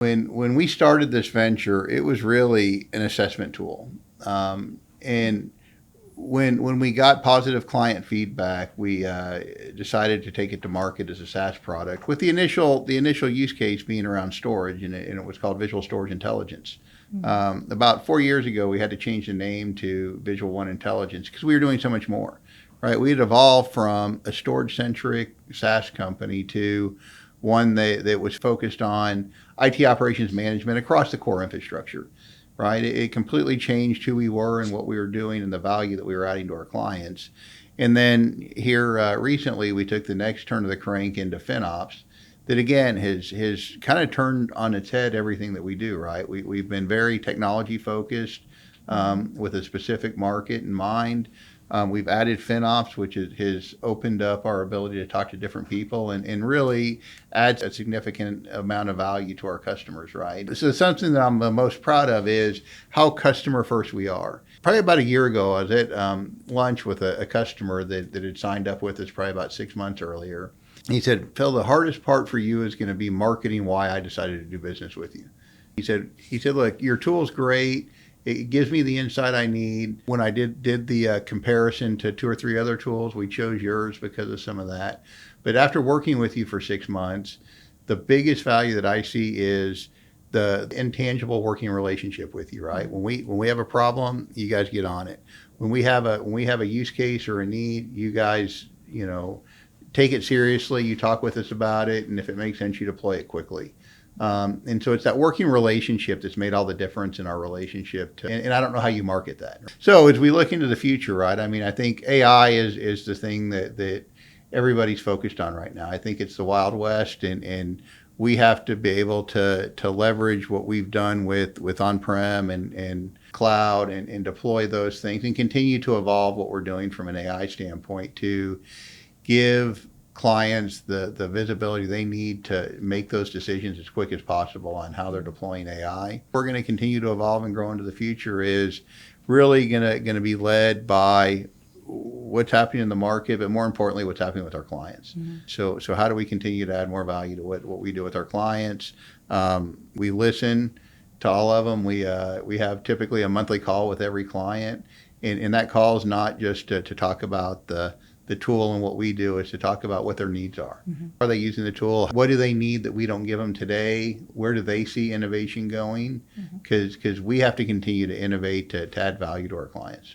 When we started this venture, it was really an assessment tool. And when we got positive client feedback, we decided to take it to market as a SaaS product, with the initial use case being around storage, and it was called Visual Storage Intelligence. About 4 years ago, we had to change the name to Visual One Intelligence because we were doing so much more. Right, we had evolved from a storage-centric SaaS company to one that was focused on IT operations management across the core infrastructure. Right, it completely changed who we were and what we were doing and the value that we were adding to our clients. And then here recently, we took the next turn of the crank into FinOps. That again has kind of turned on its head everything that we do. Right, we've been very technology focused with a specific market in mind. We've added FinOps, which has opened up our ability to talk to different people and really adds a significant amount of value to our customers, right? So something that I'm the most proud of is how customer first we are. Probably about a year ago, I was at lunch with a customer that had signed up with us probably about 6 months earlier. He said, Phil, the hardest part for you is going to be marketing why I decided to do business with you. He said, look, your tool's great. It gives me the insight I need. When I did the comparison to 2 or 3 other tools, we chose yours because of some of that. But after working with you for 6 months, the biggest value that I see is the intangible working relationship with you. Right? When we have a problem, you guys get on it. When we have a use case or a need, you guys take it seriously. You talk with us about it, and if it makes sense, you deploy it quickly. And so it's that working relationship that's made all the difference in our relationship. And I don't know how you market that. So as we look into the future, right, I mean, I think AI is the thing that everybody's focused on right now. I think it's the Wild West, and we have to be able to leverage what we've done with on-prem and cloud and deploy those things and continue to evolve what we're doing from an AI standpoint to give clients the visibility they need to make those decisions as quick as possible on how they're deploying AI. We're going to continue to evolve and grow into the future is really going to be led by what's happening in the market, but more importantly, what's happening with our clients. Mm-hmm. So how do we continue to add more value to what we do with our clients? We listen to all of them. We have typically a monthly call with every client, and that call is not just to talk about the tool and what we do, is to talk about what their needs are. Mm-hmm. Are they using the tool? What do they need that we don't give them today? Where do they see innovation going? Because we have to continue to innovate to add value to our clients.